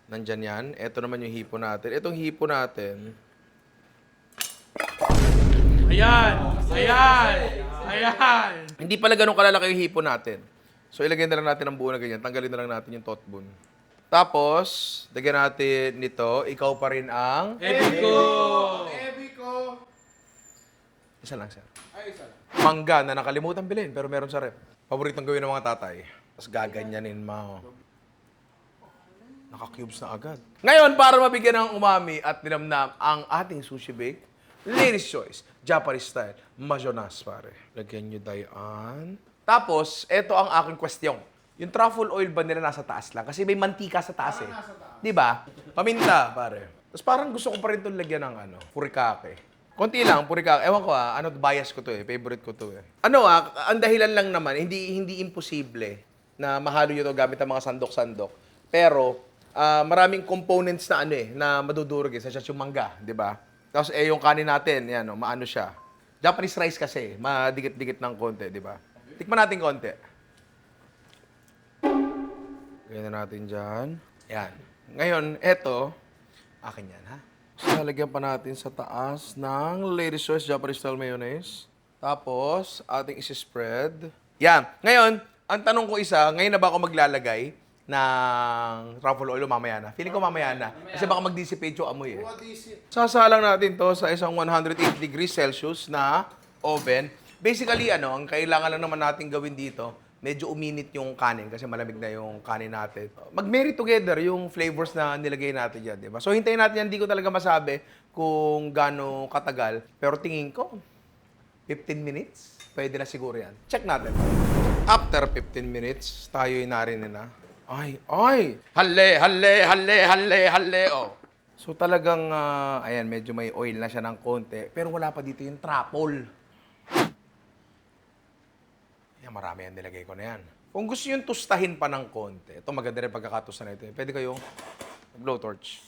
nandyan yan, eto naman yung hipo natin. Etong hipo natin, Ayan! Ayan! Ayan! hindi pala ganun kalalaki yung hipo natin. So, ilagay na lang natin ang buo na ganyan. Tanggalin na lang natin yung tot bone. Tapos, lagyan natin nito. Ikaw pa rin ang... Epico! Isa lang, sir. Ay, isa lang. Mangga na nakalimutan bilhin, pero meron sa rep. Paboritong gawin ng mga tatay. Tapos gaganyanin mo. Naka-cubes na agad. Ngayon, para mabigyan ng umami at dinamnam ang ating sushi bake, Lady's Choice, Japanese style, majonas, pare. Lagyan nyo dayan. Tapos, eto ang aking question. Yung truffle oil ba nila nasa taas lang? Kasi may mantika sa taas eh. Di ba? Paminta, pare. Tapos parang gusto ko pa rin itong lagyan ng furikake. Konti lang, purikake. Ewan ko bias ko to eh. Favorite ko to eh. Ang dahilan lang naman, hindi imposible na mahalo nyo to gamit ang mga sandok-sandok. Pero, maraming components na na madudurog eh. Such as yung mangga, di ba? Tapos yung kanin natin, maano siya. Japanese rice kasi, madikit-dikit ng konti, di ba? Tikman natin konti. Gawin na natin dyan. Yan. Ngayon, eto, akin yan, ha? So, lalagyan pa natin sa taas ng Lady's Choice Japanese style mayonnaise. Tapos, ating isi-spread. Yan. Ngayon, ang tanong ko ngayon na ba ako maglalagay ng truffle oil o mamaya na? Feeling ko mamaya na. Kasi baka mag-dissipate yung amoy eh. Sasalang natin to sa isang 108 degrees Celsius na oven. Basically, ang kailangan lang naman natin gawin dito, medyo uminit yung kanin kasi malamig na yung kanin natin. Mag-marry together yung flavors na nilagay natin dyan, di ba? So, hintayin natin yan. Hindi ko talaga masabi kung gaano katagal. Pero tingin ko, 15 minutes, pwede na siguro yan. Check natin. After 15 minutes, tayo'y narinig na. Ay! Halle, oh. So, talagang, ayan, medyo may oil na siya ng konti. Pero wala pa dito yung truffle. Marami yan nilagay ko na yan. Kung gusto nyo tustahin pa ng konti, ito maganda rin pagkakatusta na ito. Pwede kayong blowtorch.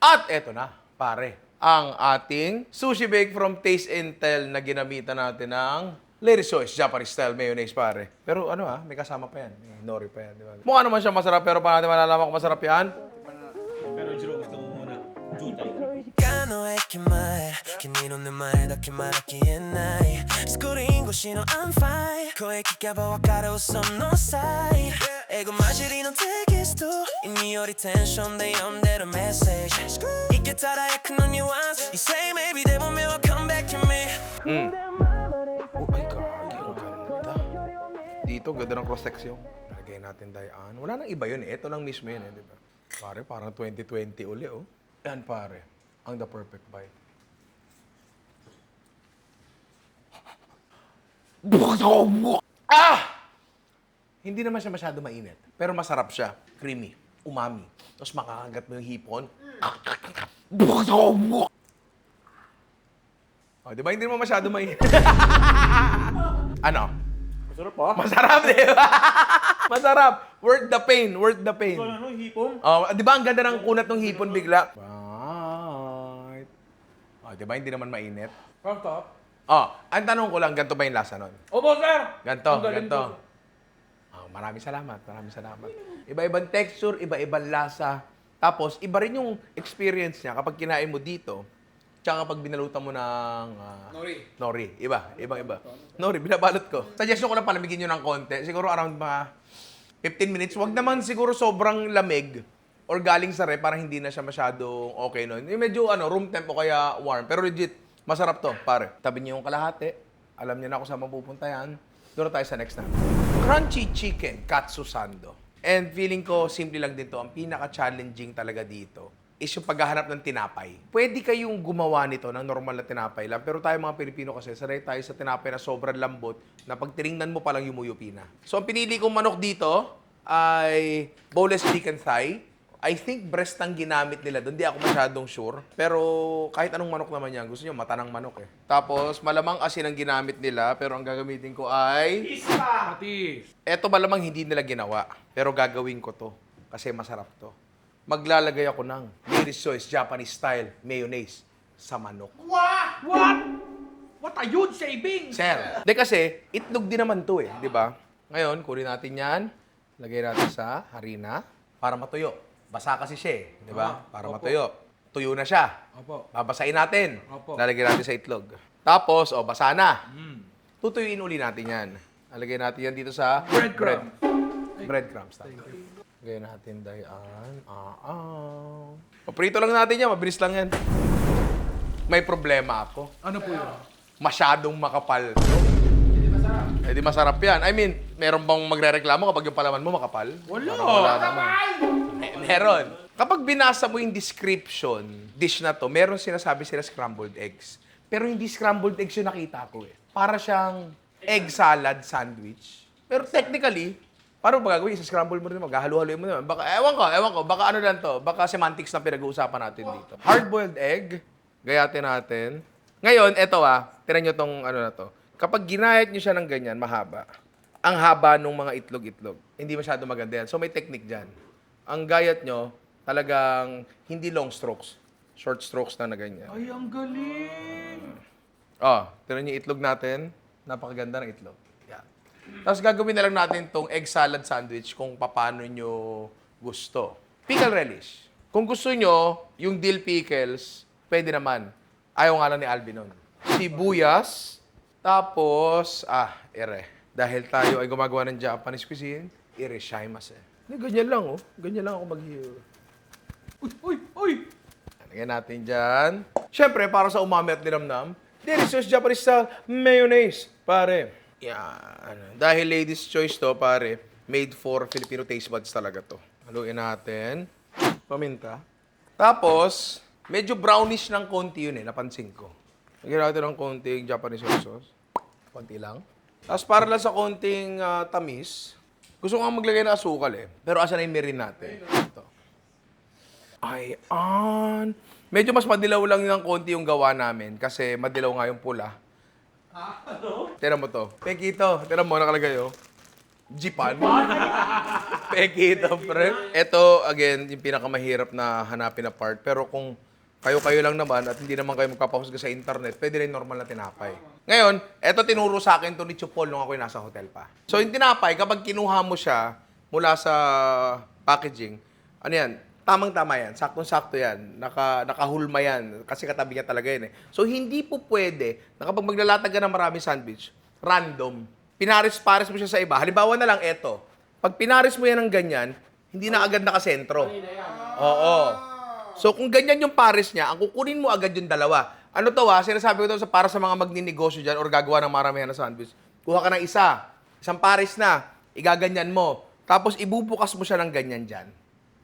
At eto na, pare. Ang ating sushi bake from Taste and Tell na ginamitan natin ng Lady's Choice Japanese style mayonnaise, pare. Pero may kasama pa yan. May nori pa yan, di ba? Mukha naman siya masarap, pero paano natin malalaman kung masarap yan? Pero Jiro, gusto mo muna. Jutay. の駅前君の名前だけまだ消えないスクリーン越しいの I'm fine 声聞けばわかる嘘のサイン英語混じりのテキスト意味よりテンションで読んでるメッセージいけたら役のニュアンス You say maybe でも目は come back to me Oh, ay, gagi. Ang ganda. Dito, ganda ng cross-section. Lagay natin Dayan. Wala nang iba yun eh. Ito lang mismo yun eh, di ba? Pare, parang 2020 uli, oh. Yan, pare. Ang the perfect bite. Ah! Hindi naman siya masyado mainit. Pero masarap siya. Creamy. Umami. Tapos makakagat mo yung hipon. Oh, di ba? Hindi naman masyado mainit. Ano? Masarap pa. Masarap, di ba? Masarap. Worth the pain. Worth the pain. Ito ano, hipon? Oh, di ba ang ganda ng kunat ng hipon bigla? Right. Oh, di ba? Hindi naman mainit. From top. Oh, ang tanong ko lang, ganito ba yung lasa nun? Opo, sir! Ganto, Ang galing ganto. po. Oh, maraming salamat, maraming salamat. Iba-ibang texture, iba-ibang lasa. Tapos, iba rin yung experience niya kapag kinain mo dito, tsaka kapag binalutan mo ng nori. Iba, ibang-iba. Nori, binabalot ko. Suggestion ko lang palamigin nyo ng konti. Siguro around mga 15 minutes. Wag naman siguro sobrang lamig or galing sa ref para hindi na siya masyadong okay nun. Yung medyo room temp o kaya warm. Pero legit, masarap to, pare. Tabi niyo yung kalahati. Alam niyo na kung saan mapupunta yan. Doon na tayo sa next na. Crunchy chicken, katsu sando. And feeling ko, simple lang din to. Ang pinaka-challenging talaga dito is yung paghahanap ng tinapay. Pwede kayong gumawa nito ng normal na tinapay lang. Pero tayo mga Pilipino kasi, sanay tayo sa tinapay na sobrang lambot na pag tiningnan mo palang yumuyupi na. So, ang pinili kong manok dito ay boneless chicken thigh. I think breast ang ginamit nila doon. Di ako masyadong sure. Pero kahit anong manok naman yan, gusto nyo, mata ng manok eh. Tapos, malamang asin ang ginamit nila, pero ang gagamitin ko ay... Patis. Eto malamang hindi nila ginawa, pero gagawin ko to kasi masarap to. Maglalagay ako ng Lady's Choice Japanese style mayonnaise sa manok. What? What a huge saving! Sir, di kasi itlog din naman to eh, di ba? Ngayon, kunin natin yan, lagay natin sa harina para matuyo. Basa kasi siya eh, di ba? Para matuyo. Tuyo na siya. Opo. Babasain natin. Opo. Lalagyan natin sa itlog. Tapos, basa na. Tutuyuin uli natin yan. Lalagyan natin yan dito sa Breadcrumb. breadcrumbs. Lagyan natin Dayan. Paprito lang natin yan. Mabilis lang yan. May problema ako. Ano po yun? Masyadong makapal. Eh di masarap yan. I mean, meron bang magrereklamo kapag yung palaman mo makapal? Wala. Wala naman. Meron. Kapag binasa mo yung description, dish na to, meron sinasabi sila scrambled eggs. Pero hindi scrambled eggs yung nakita ko eh. Para siyang egg salad sandwich. Pero technically, paano ba gagawin? Scramble mo rin, maghahalu-haluin mo naman. Baka, ewan ko, baka ano lang to, baka semantics na pinag-uusapan natin dito. Hard-boiled egg, gayatin natin. Ngayon, eto tinan nyo tong ano na to. Kapag ginayat nyo siya ng ganyan, mahaba. Ang haba ng mga itlog-itlog. Hindi masyado maganda yan. So may technique dyan. Ang gayat nyo, talagang hindi long strokes. Short strokes na ganyan. Ay, ang galing! Tinan nyo yung itlog natin. Napakaganda ng itlog. Yan. Tapos gagawin na lang natin tong egg salad sandwich kung paano nyo gusto. Pickle relish. Kung gusto nyo, yung dill pickles, pwede naman. Ayaw nga lang ni Alvin nun. Sibuyas. Tapos, dahil tayo ay gumagawa ng Japanese cuisine, irishaimasu. Ganyan lang, oh. Ganyan lang ako mag-hiro. Uy! Lagyan natin dyan. Siyempre, para sa umami at linamnam, delicious Japanese style mayonnaise, pare. Yan. Dahil Lady's Choice to, pare, made for Filipino taste buds talaga to. Haluin natin. Paminta. Tapos, medyo brownish ng konti yun napansin ko. Lagyan natin ng konting Japanese soy sauce. Konti lang. Tapos para lang sa konting tamis, gusto ko nga maglagay ng asukal Pero asan na yung mirin natin? Ito. Ayan. Medyo mas madilaw lang ng konti yung gawa namin kasi madilaw nga yung pula. Tira mo to. Pekito. Tira mo, nakalagay Jipan. Pekito, pre. Ito, again, yung pinakamahirap na hanapin na part. Pero kung kayo-kayo lang naman at hindi naman kayo magpapahusga sa internet, pwede rin normal na tinapay. Ngayon, eto tinuro sa akin to ni Chupol nung ako nasa hotel pa. So, yung tinapay, kapag kinuha mo siya mula sa packaging, ano yan, tamang-tama yan, saktong-sakto yan, nakahulma yan, kasi katabi niya talaga yan So, hindi po pwede na kapag maglalatag ka ng maraming sandwich, random. Pinaris-pares mo siya sa iba. Halimbawa na lang, eto. Pag pinaris mo yan ng ganyan, hindi na agad nakasentro. Oo. So, kung ganyan yung pares niya, ang kukunin mo agad yung dalawa. Ano to sinasabi ko to para sa mga magninegosyo dyan or gagawa ng maramihan na sandwich. Kuha ka ng isa. Isang pares na. Igaganyan mo. Tapos, ibubukas mo siya ng ganyan dyan.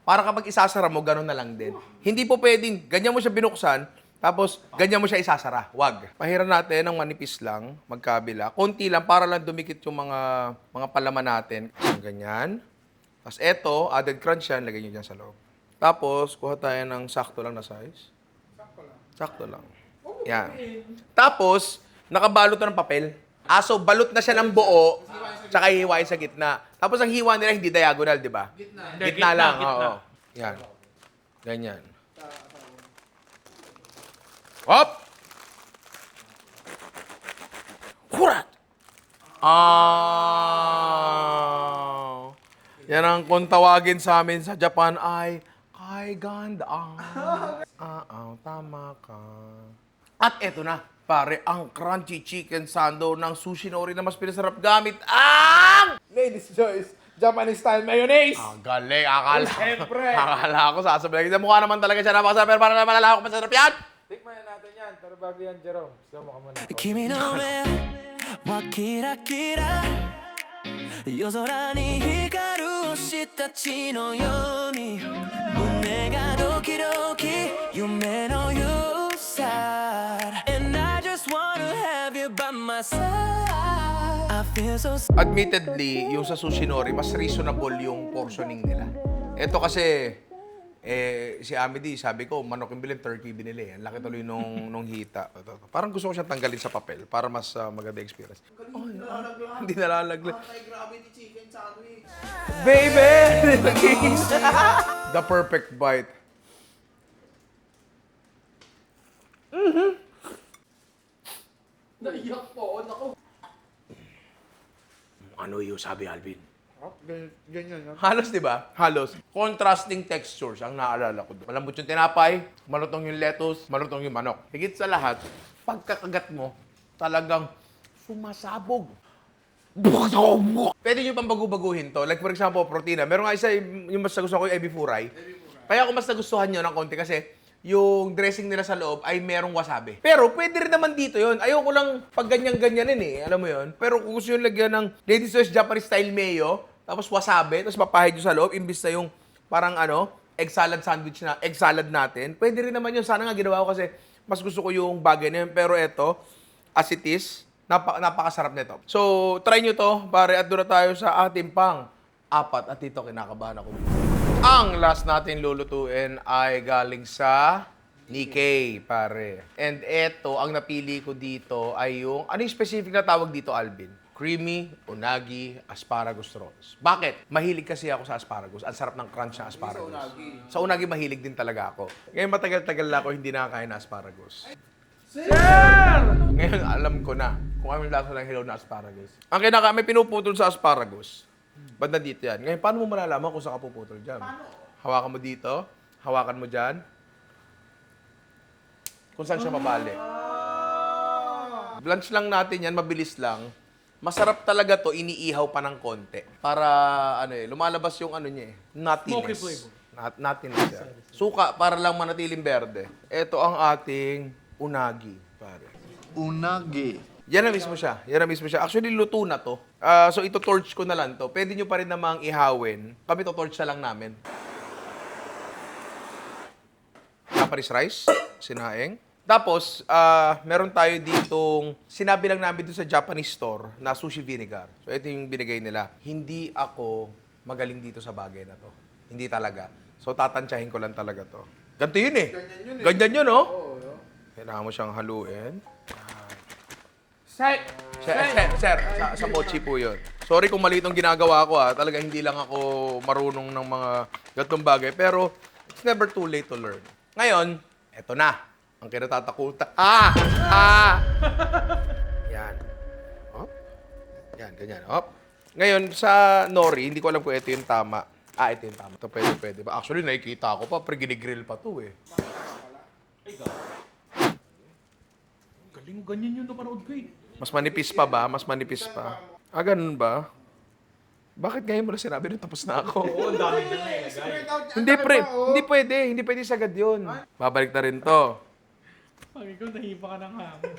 Para kapag isasara mo, ganun na lang din. Hindi po pwedeng, ganyan mo siya binuksan, tapos ganyan mo siya isasara. Wag. Pahiran natin ng manipis lang, magkabila. Konti lang, para lang dumikit yung mga palaman natin. Ganyan. Tapos eto, added crunch yan, lagay nyo dyan sa loob. Tapos, kuha tayo ng sakto lang na size. Sakto lang. Yan. Tapos, nakabalot na ng papel. So, balot na siya ng buo, tsaka hihiwain sa gitna. Tapos, ang hiwa nila hindi diagonal, di ba? Gitna lang, oo. Yan. Ganyan. Hop! Kurat! Yan ang kung tawagin sa amin sa Japan ay kay ganda. Tama ka. At eto na, pare, ang crunchy chicken sando ng Sushi Nori na mas pinasarap gamit ang... Ladies' choice, Japanese style mayonnaise. Galing, akala. Siyempre. Akala ko sasabihin. Mukha naman talaga siya napakasarap, pero parang malala ko masarap yan. Tikman na natin yan, pero bago yan, Jerome. Gusto mo ka muna. 君の目はキラキラ夜空に光る星たちのように胸がドキドキ夢のよさ And I just wanna have you by my side I feel so Admittedly, yung sa Sushi Nori, mas reasonable yung portioning nila. Ito kasi, si Amity, sabi ko, manok yung bilhin, turkey binili. Ang laki tuloy nung hita. Parang gusto ko siyang tanggalin sa papel para mas maganda yung experience. Hindi nalalaglag. Gravity chicken sandwich. Baby! The perfect bite. Naiyak po, naku. Ano yung sabi, Alvin? Ganyan yan. Halos, di ba? Halos. Contrasting textures ang naalala ko doon. Malambot yung tinapay, malutong yung lettuce, malutong yung manok. Higit sa lahat, pagkakagat mo, talagang sumasabog. Pwede nyo pang bagu-baguhin to. Like for example, protina. Meron nga isa, yung mas nagustuhan ko yung ebi furay. Kaya ako mas nagustuhan nyo ng konti kasi yung dressing nila sa loob ay merong wasabi. Pero pwede rin naman dito yon. Ayoko lang pag ganyan-ganyanin Alam mo yon. Pero kung gusto nyo lagyan ng Ladies' Choice Japanese style mayo, tapos wasabi, tapos mapahid nyo sa loob, imbis na yung parang egg salad sandwich na, egg salad natin, pwede rin naman yun. Sana nga ginawa ko kasi mas gusto ko yung bagay na yun. Pero eto, as it is, napakasarap nito. So, try nyo to, pare, at doon na tayo sa ating pang apat. At dito, kinakabahan ako. Ang last natin lulutuin ay galing sa Nikkei, pare. And eto, ang napili ko dito ay yung, ano yung specific na tawag dito, Alvin? Creamy, unagi, asparagus rolls. Bakit? Mahilig kasi ako sa asparagus. Ang sarap ng crunch ng asparagus. Sa unagi, mahilig din talaga ako. Ngayon, matagal-tagal na ako hindi nakakain na asparagus. Ngayon, alam ko na kung ano yung lasa ng hilaw na asparagus. Ang may pinuputol sa asparagus. Banda dito yan. Ngayon, paano mo malalaman kung saan ka puputol dyan? Hawakan mo dito, hawakan mo dyan. Kung saan siya mabali. Blanch lang natin yan, mabilis lang. Masarap talaga to, iniihaw pa ng konti. Para, lumalabas yung nuttiness. Smoky flavor. Nuttiness yan. Suka, para lang manatiling berde. Ito ang ating unagi, pare. Unagi. Yan na mismo siya. Yan na mismo siya. Actually, luto na to. So, ito torch ko na lang to. Pwede nyo pa rin namang ihawin. Kami to torch na lang namin. Japanese rice, sinaing. Tapos, meron tayo ditong, sinabi lang namin doon sa Japanese store na sushi vinegar. So, ito yung binigay nila. Hindi ako magaling dito sa bagay na to. Hindi talaga. So, tatansyahin ko lang talaga to. Ganito yun Ganyan yun, no? Kailangan mo siyang haluin. Sir, sa mochi po yun. Sorry kung mali itong ginagawa ko Talaga hindi lang ako marunong ng mga gatong bagay. Pero, it's never too late to learn. Ngayon, eto na. Ang kinatatakutan. Yan. Hop. Yan, ganyan. Hop. Ngayon, sa nori, hindi ko alam kung ito yung tama. Ito yung tama. Ito pwede ba? Actually, nakikita ko pa. Pero ginigrill pa to Galing, ganyan yung napanood ko Mas manipis pa ba? Mas manipis pa. Ah, ganun ba? Bakit ngayon mo na sinabi na tapos na ako? Oo, ang dami na nilagay. Spread out yan. Hindi, Dami pre. pa, oh. Hindi pwede. Hindi pwede sagad yun. Babalik na rin to. Pag ikaw, nahipa ka ng hangin.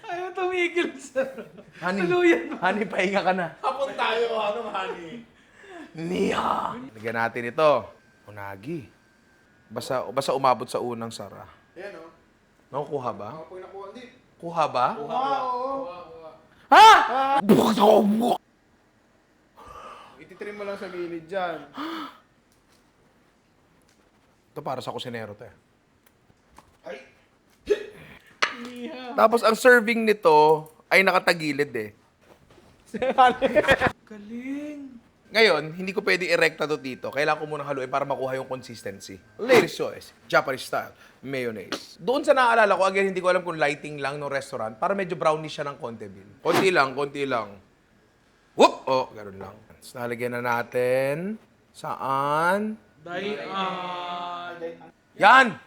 Ayaw tumigil, sir. Honey, Tuluyan mo. honey, pahinga ka na. Hapon tayo, ano, honey? Niya! Lagyan natin ito. Unagi. Basta umabot sa unang sara. Yan, oh. Nakukuha ba? Ako po yung nakuha. Hindi. Kuha ba? Oo. Ha? Ititrim mo lang sa gilid dyan. Ito para sa kusinero to eh. Ay! Tapos ang serving nito ay nakatagilid eh. Galing. Ngayon, hindi ko pwede erekta to dito. Kailangan ko muna haluin para makuha yung consistency. Ladies' choice, Japanese style, mayonnaise. Doon sa naalala ko, again, hindi ko alam kung lighting lang ng restaurant, para medyo brownish siya ng konti, Bill. Konti lang, konti lang. Whoop! Oh, ganun lang. Tapos nalagyan na natin. Saan? Yan!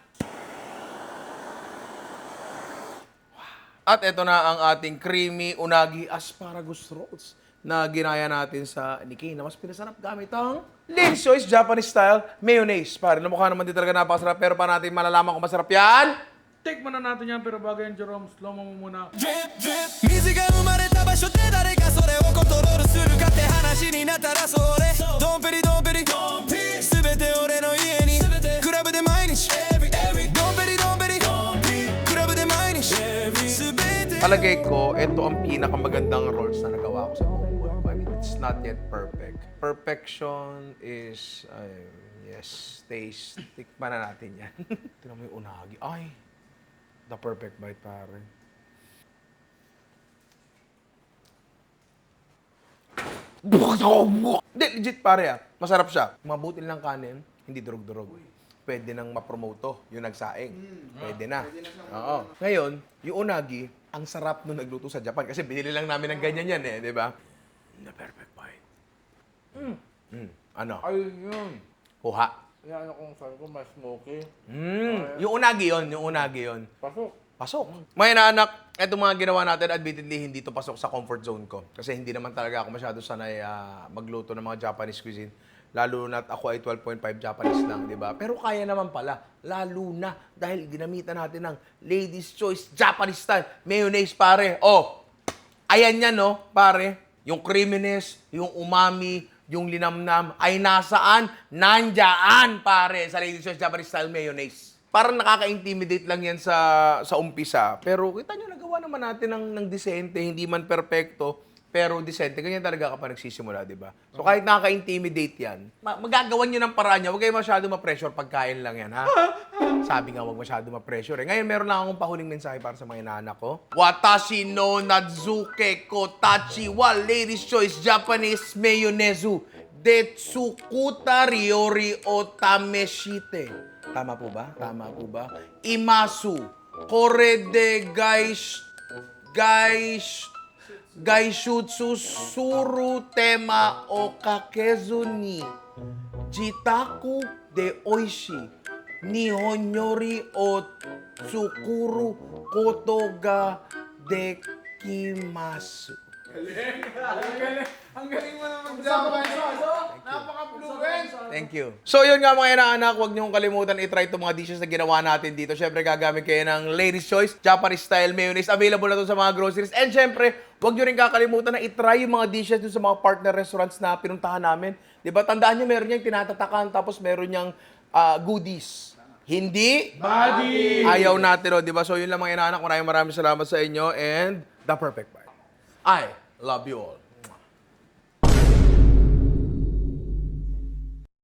At ito na ang ating creamy unagi asparagus rolls na ginaya natin sa Nikkei na mas pinasarap gamit ang Ladies' Choice Japanese style mayonnaise. Pare, na mukha naman di talaga napakasarap pero pa natin malalaman kung masarap yan. Take mo na natin yan, pero bago yan, Jerome, slow mo muna. 水が生まれた場所で誰がそれをコントロールするかって話になったらそれドンペリドンペリ全て俺の家にクラブで毎日ドンペリドンペリクラブで毎日全て Palagay ko, ito ang pinakamagandang rolls na nagawa ko sa buong buhay. But it's not yet perfect. Perfection is, yes, taste. Tikman na natin yan. Tingnan mo yung unagi. Ay, the perfect bite, pare. Hindi, legit pare ah. Masarap siya. Mabuti lang kanin, hindi durog-durog. Pwede nang mapromote to, yung nagsaing. Pwede na. Oo. Ngayon, yung unagi, ang sarap nung nagluto sa Japan. Kasi binili lang namin ng ganyan yan eh, di ba? The perfect bite. Ano? Ayun yun. Kuha. Yan kung sabi ko, mas smoky. Yung unagi yon, yung unagi yon. Pasok. Pasok. May anak, itong mga ginawa natin, admittedly, hindi to pasok sa comfort zone ko. Kasi hindi naman talaga ako masyado sanay magluto ng mga Japanese cuisine. Lalo na't ako ay 12.5 Japanese lang, di ba? Pero kaya naman pala, lalo na dahil ginamitan natin ng Ladies' Choice Japanese style mayonnaise, pare. Oh, ayan yan, no, pare. Yung creaminess, yung umami, yung linamnam, ay nasaan? Nandyan, pare, sa Ladies' Choice Japanese style mayonnaise. Parang nakaka-intimidate lang yan sa umpisa. Pero kita nyo, nagawa naman natin ng disente, hindi man perfecto, pero disente. Ganyan talaga kapag nagsisimula, di ba? So kahit nakaka-intimidate yan, magagawan nyo ng paraan nyo. Huwag kayo masyado ma-pressure pagkain lang yan, ha? Sabi nga, huwag masyado ma-pressure. Eh. Ngayon, meron lang akong pahuling mensahe para sa mga inaanak ko. Watashi no Nadzuke Kotachi wa Ladies' Choice Japanese Mayonnaise Detsukuta Ryori o Tameshite. Tama po ba? Tama po ba? Imasu Kore de Gaishutsu Suru Tema o Kakezu ni Jitaku de Oishi Nihon yori o Tsukuru Koto ga dekimasu. Ang galing mo naman Japanese. Napaka-fluent. Thank you. So yun nga mga inaanak, huwag niyong kalimutan i-try itong mga dishes na ginawa natin dito. Siyempre gagamit kayo ng Ladies' Choice Japanese style mayonnaise. Available na to sa mga groceries. And siyempre, huwag niyo rin kakalimutan na i-try yung mga dishes dun sa mga partner restaurants na pinuntahan namin. Diba? Tandaan niyo, meron niyang tinatatakan tapos meron niyang goodies. Hindi Buddy! ayaw natin, o, diba? So yun lang mga inaanak. Maraming salamat sa inyo and the perfect bite. I love you all.